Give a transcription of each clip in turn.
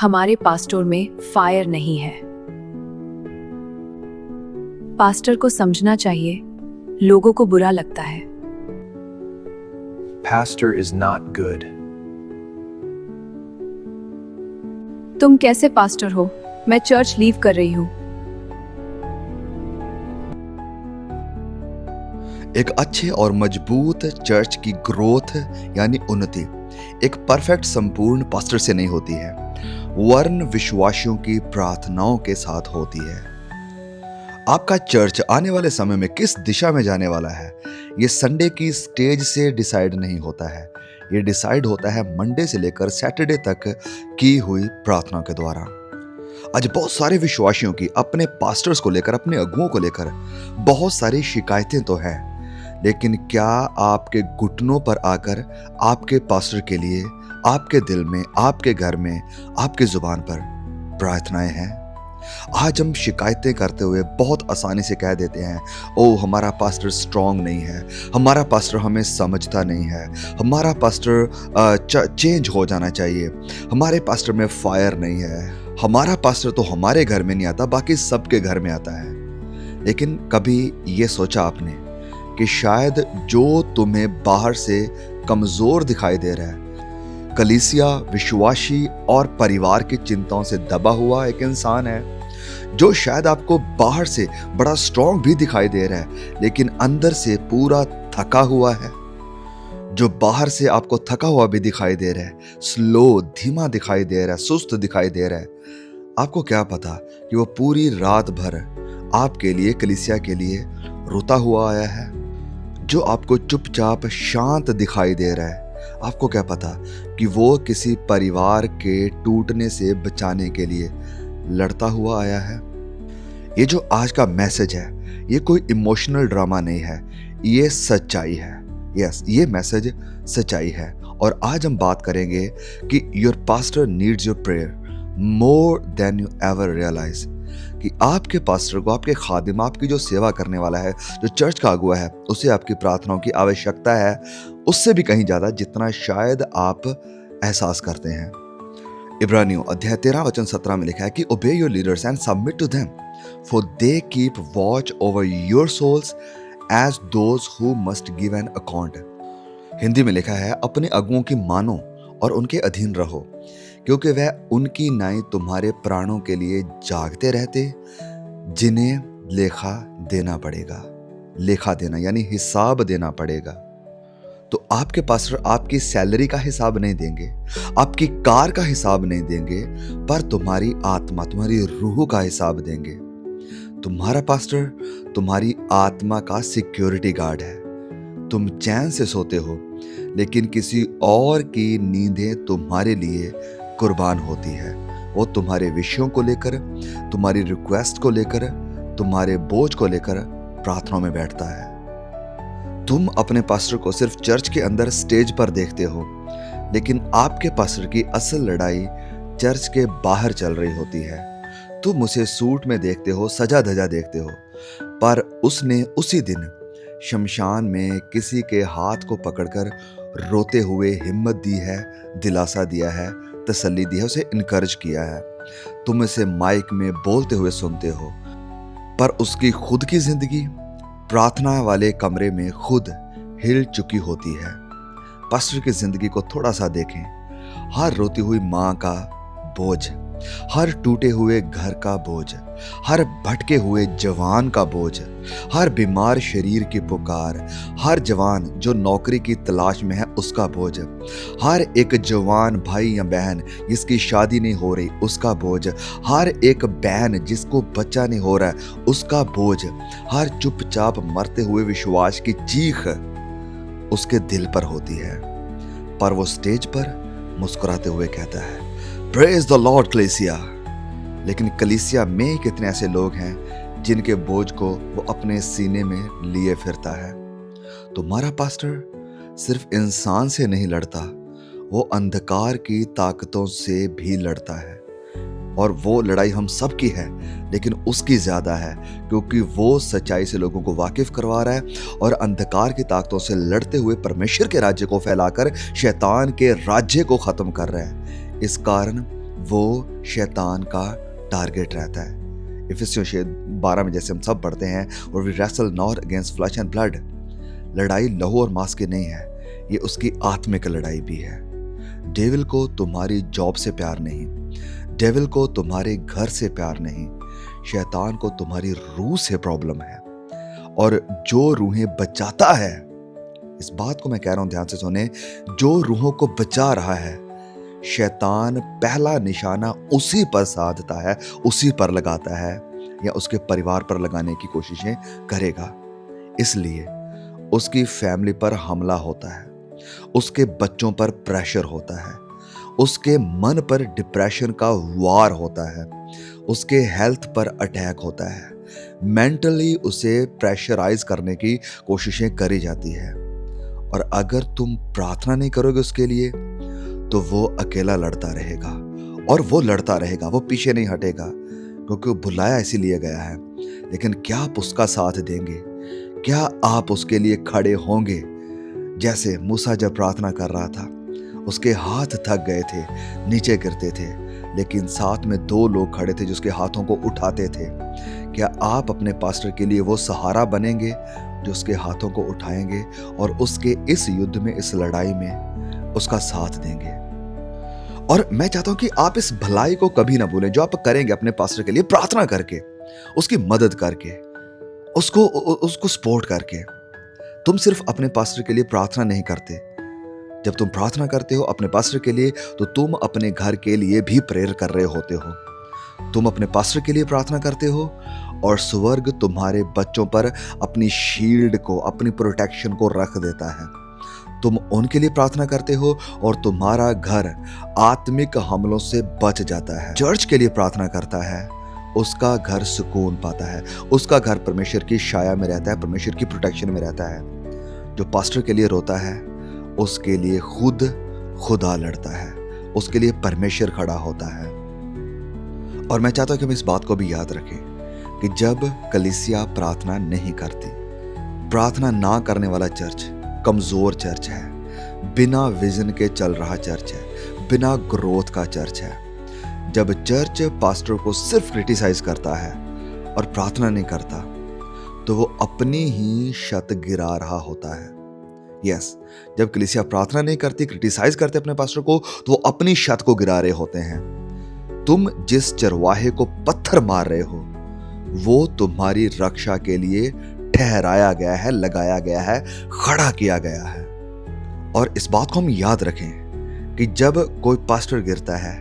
हमारे पास्टर में फायर नहीं है। पास्टर को समझना चाहिए, लोगों को बुरा लगता है। Pastor is not good. तुम कैसे पास्टर हो? मैं चर्च लीव कर रही हूँ। एक अच्छे और मजबूत चर्च की ग्रोथ यानी उन्नति एक परफेक्ट संपूर्ण पास्टर से नहीं होती है, वरन विश्वासियों की प्रार्थनाओं के साथ होती है। आपका चर्च आने वाले समय में किस दिशा में जाने वाला है, ये संडे की स्टेज से डिसाइड नहीं होता है। ये डिसाइड होता है मंडे से लेकर सैटरडे तक की हुई प्रार्थना के द्वारा। आज बहुत सारे विश्वासियों की अपने पास्टर्स को लेकर, अपने अगुओं को लेकर बहुत सारी शिकायतें तो हैं, लेकिन क्या आपके घुटनों पर आकर आपके पास्टर के लिए आपके दिल में, आपके घर में, आपके जुबान पर प्रार्थनाएं हैं? आज हम शिकायतें करते हुए बहुत आसानी से कह देते हैं, ओ हमारा पास्टर स्ट्रांग नहीं है, हमारा पास्टर हमें समझता नहीं है, हमारा पास्टर चेंज हो जाना चाहिए, हमारे पास्टर में फायर नहीं है, हमारा पास्टर तो हमारे घर में नहीं आता, बाकी सबके घर में आता है। लेकिन कभी ये सोचा आपने कि शायद जो तुम्हें बाहर से कमजोर दिखाई दे रहा है, कलीसिया, विश्वासी और परिवार की चिंताओं से दबा हुआ एक इंसान है, जो शायद आपको बाहर से बड़ा स्ट्रांग भी दिखाई दे रहा है, लेकिन अंदर से पूरा थका हुआ है, जो बाहर से आपको थका हुआ भी दिखाई दे रहा है, स्लो, धीमा दिखाई दे रहा है, सुस्त दिखाई दे रहा है। आपको क्या पता कि वो पूरी रात भर आपके लिए, कलीसिया के लिए रोता हुआ आया है, जो आपको चुपचाप शांत दिखाई दे रहा है। आपको क्या पता कि वो किसी परिवार के टूटने से बचाने के लिए लड़ता हुआ आया है। ये जो आज का मैसेज है, ये कोई इमोशनल ड्रामा नहीं है, ये सच्चाई है। यस, ये मैसेज सच्चाई है। और आज हम बात करेंगे कि your pastor needs your prayer more than you ever realize, कि आपके पास्टर को, आपके खादिम, आपकी जो सेवा करने वाला है, जो चर्च का अगुआ है, उसे आपकी प्रार्थनाओं की आवश्यकता है, उससे भी कहीं ज्यादा जितना शायद आप एहसास करते हैं। इब्रानियों अध्याय 13 वचन 17 में लिखा है कि obey your leaders and submit to them for they keep watch over your souls as those who must give an account. Hindi में लिखा है, अपने अगुओं की मानो और उनके अधीन रहो, क्योंकि वह उनकी नाई तुम्हारे प्राणों के लिए जागते रहते, जिन्हें लेखा देना पड़ेगा। लेखा देना यानी हिसाब देना पड़ेगा। तो आपके पास्टर आपकी सैलरी का हिसाब नहीं देंगे, आपकी कार का हिसाब नहीं देंगे, पर तुम्हारी आत्मा, तुम्हारी रूह का हिसाब देंगे। तुम्हारा पास्टर तुम्हारी आत्मा का सिक्योरिटी गार्ड है। तुम चैन से सोते हो, लेकिन किसी और की नींदें तुम्हारे लिए कुर्बान होती है। वो तुम्हारे विषयों को लेकर, तुम्हारी रिक्वेस्ट को लेकर, तुम्हारे बोझ को लेकर प्रार्थनाओं में बैठता है। तुम अपने पास्टर को सिर्फ चर्च के अंदर स्टेज पर देखते हो, लेकिन आपके पास्टर की असल लड़ाई चर्च के बाहर चल रही होती है। तुम उसे सूट में देखते हो, सजा धजा देखते हो, पर उसने उसी दिन शमशान में किसी के हाथ को पकड़कर रोते हुए हिम्मत दी है, दिलासा दिया है, तसल्ली दी है, उसे इनकरेज किया है। तुम इसे माइक में बोलते हुए सुनते हो, पर उसकी खुद की जिंदगी प्रार्थना वाले कमरे में खुद हिल चुकी होती है। पास्टर की जिंदगी को थोड़ा सा देखें। हर रोती हुई माँ का बोझ, हर टूटे हुए घर का बोझ, हर भटके हुए जवान का बोझ, हर बीमार शरीर की पुकार, हर जवान जो नौकरी की तलाश में है उसका बोझ, हर एक जवान भाई या बहन जिसकी शादी नहीं हो रही उसका बोझ, हर एक बहन जिसको बच्चा नहीं हो रहा है उसका बोझ, हर चुपचाप मरते हुए विश्वास की चीख उसके दिल पर होती है। पर वो स्टेज पर मुस्कुराते हुए कहता है, प्रेज द लॉर्ड कलीसिया। लेकिन कलीसिया में कितने ऐसे लोग हैं जिनके बोझ को वो अपने सीने में लिए फिरता है। तुम्हारा पास्टर सिर्फ इंसान से नहीं लड़ता, वो अंधकार की ताकतों से भी लड़ता है। और वो लड़ाई हम सब की है, लेकिन उसकी ज्यादा है, क्योंकि वो सच्चाई से लोगों को वाकिफ करवा रहा है और अंधकार की ताकतों से लड़ते हुए परमेश्वर के राज्य को फैलाकर शैतान के राज्य को खत्म कर रहा है। इस कारण वो शैतान का टारगेट रहता है। इफिसियों 12 में जैसे हम सब पढ़ते हैं, और we wrestle not against flesh and blood. लड़ाई लहू और मांस की नहीं है, ये उसकी आत्मिक लड़ाई भी है। डेविल को तुम्हारी जॉब से प्यार नहीं, डेविल को तुम्हारे घर से प्यार नहीं, शैतान को तुम्हारी रूह से प्रॉब्लम है। और जो रूहें बचाता है, इस बात को मैं कह रहा हूं, ध्यान से सुने, जो रूहों को बचा रहा है, शैतान पहला निशाना उसी पर साधता है, उसी पर लगाता है, या उसके परिवार पर लगाने की कोशिशें करेगा। इसलिए उसकी फैमिली पर हमला होता है, उसके बच्चों पर प्रेशर होता है, उसके मन पर डिप्रेशन का वार होता है, उसके हेल्थ पर अटैक होता है, मेंटली उसे प्रेशराइज करने की कोशिशें करी जाती है। और अगर तुम प्रार्थना नहीं करोगे उसके लिए, तो वो अकेला लड़ता रहेगा, और वो लड़ता रहेगा, वो पीछे नहीं हटेगा, क्योंकि वो बुलाया इसीलिए गया है। लेकिन क्या आप उसका साथ देंगे? क्या आप उसके लिए खड़े होंगे? जैसे मूसा जब प्रार्थना कर रहा था, उसके हाथ थक गए थे, नीचे गिरते थे, लेकिन साथ में 2 लोग खड़े थे जो उसके हाथों को उठाते थे। क्या आप अपने पास्टर के लिए वो सहारा बनेंगे जो उसके हाथों को उठाएंगे और उसके इस युद्ध में, इस लड़ाई में उसका साथ देंगे? और मैं चाहता हूं कि आप इस भलाई को कभी ना भूलें जो आप करेंगे अपने पास्टर के लिए, प्रार्थना करके, उसकी मदद करके, उसको सपोर्ट करके। तुम सिर्फ अपने पास्टर के लिए प्रार्थना नहीं करते। जब तुम प्रार्थना करते हो अपने पास्टर के लिए, तो तुम अपने घर के लिए भी प्रेयर कर रहे होते हो। तुम अपने पास्टर के लिए प्रार्थना करते हो, और स्वर्ग तुम्हारे बच्चों पर अपनी शील्ड को, अपनी प्रोटेक्शन को रख देता है। तुम उनके लिए प्रार्थना करते हो, और तुम्हारा घर आत्मिक हमलों से बच जाता है। चर्च के लिए प्रार्थना करता है, उसका घर सुकून पाता है, उसका घर परमेश्वर की छाया में रहता है, परमेश्वर की प्रोटेक्शन में रहता है। जो पास्टर के लिए रोता है, उसके लिए खुद खुदा लड़ता है, उसके लिए परमेश्वर खड़ा होता है। और मैं चाहता हूं कि हम इस बात को भी याद रखें कि जब कलीसिया प्रार्थना नहीं करती, प्रार्थना ना करने वाला चर्च कमजोर चर्च है, बिना विजन के चल रहा चर्च है, बिना ग्रोथ का चर्च है। जब चर्च पास्टर को सिर्फ क्रिटिसाइज करता है और प्रार्थना नहीं करता, तो वो अपनी ही छत गिरा रहा होता है। यस, जब कलीसिया प्रार्थना नहीं करती, क्रिटिसाइज करते अपने पास्टर को, तो वो अपनी छत को गिरा रहे होते हैं। तुम जिस चरवाहे को पत्थर मार रहे हो, वो तुम्हारी रक्षा के लिए ठहराया गया है, लगाया गया है, खड़ा किया गया है। और इस बात को हम याद रखें कि जब कोई पास्टर गिरता है,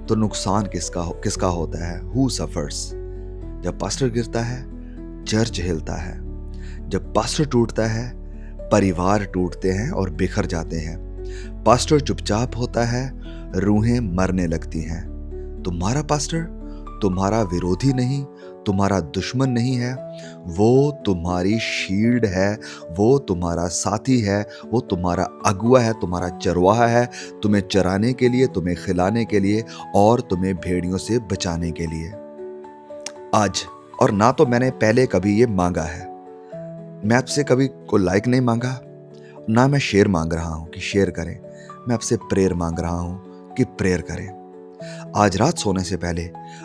तो नुकसान किसका होता है? Who suffers? जब पास्टर गिरता है, चर्च हिलता है। जब पास्टर टूटता है, परिवार टूटते हैं और बिखर जाते हैं। पास्टर चुपचाप होता है, रूहें मरने लगती हैं। तुम्हारा पास्टर तुम्हारा विरोधी नहीं, तुम्हारा दुश्मन नहीं है, वो तुम्हारी शील्ड है, वो तुम्हारा साथी है, वो तुम्हारा अगुआ है, तुम्हारा चरवाहा है, तुम्हें चराने के लिए, तुम्हें खिलाने के लिए, और तुम्हें भेड़ियों से बचाने के लिए। आज, और ना तो मैंने पहले कभी ये मांगा है, मैं आपसे कभी कोई लाइक नहीं मांगा, ना मैं शेयर मांग रहा हूं कि शेयर करें, मैं आपसे प्रेयर मांग रहा हूं कि प्रेयर करें। आज रात सोने से पहले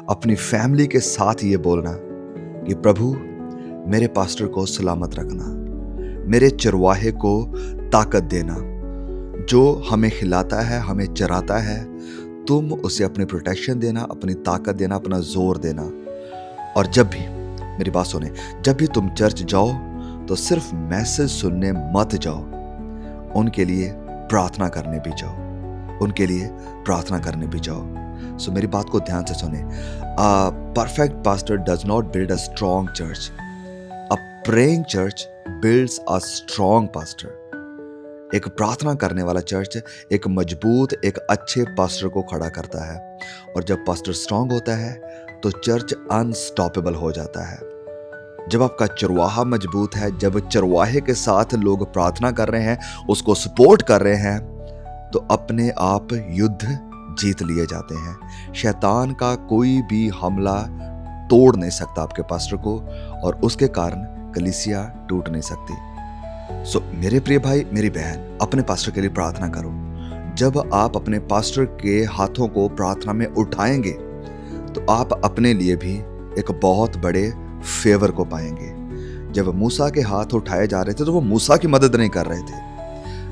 अपनी फैमिली के साथ ये बोलना कि प्रभु, मेरे पास्टर को सलामत रखना, मेरे चरवाहे को ताकत देना, जो हमें खिलाता है, हमें चराता है, तुम उसे अपनी प्रोटेक्शन देना, अपनी ताकत देना, अपना जोर देना। और जब भी, मेरी बात सुने, जब भी तुम चर्च जाओ, तो सिर्फ मैसेज सुनने मत जाओ, उनके लिए प्रार्थना करने भी जाओ, उनके लिए प्रार्थना करने भी जाओ। सो मेरी बात को ध्यान से सुने। Perfect pastor does not build a strong church, a praying church builds a strong pastor. एक प्रार्थना करने वाला चर्च एक मजबूत, एक अच्छे पास्टर को खड़ा करता है। और जब पास्टर स्ट्रॉन्ग होता है, तो चर्च अनस्टॉपेबल हो जाता है। जब आपका चरवाहा मजबूत है, जब चरवाहे के साथ लोग प्रार्थना कर रहे हैं, उसको सपोर्ट कर रहे हैं, तो अपने आप युद्ध जीत लिए जाते हैं। शैतान का कोई भी हमला तोड़ नहीं सकता आपके पास्टर को, और उसके कारण कलीसिया टूट नहीं सकती। सो मेरे प्रिय भाई, मेरी बहन, अपने पास्टर के लिए प्रार्थना करो। जब आप अपने पास्टर के हाथों को प्रार्थना में उठाएंगे तो आप अपने लिए भी एक बहुत बड़े फेवर को पाएंगे। जब मूसा के हाथ उठाए जा रहे थे तो वो मूसा की मदद नहीं कर रहे थे।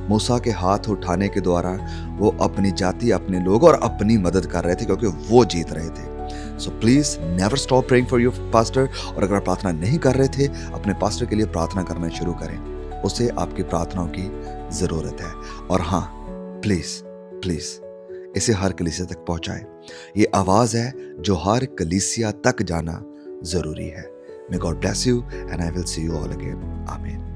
मूसा के हाथ उठाने के द्वारा वो अपनी जाति, अपने लोग और अपनी मदद कर रहे थे, क्योंकि वो जीत रहे थे। So please never stop praying for your pastor. और अगर आप प्रार्थना नहीं कर रहे थे, अपने पास्टर के लिए प्रार्थना करना शुरू करें। उसे आपकी प्रार्थनाओं की जरूरत है। और हाँ, प्लीज प्लीज इसे हर कलीसिया तक पहुंचाएं। ये आवाज है जो हर कलीसिया तक जाना जरूरी है। May God bless you and I will see you all again. Amen.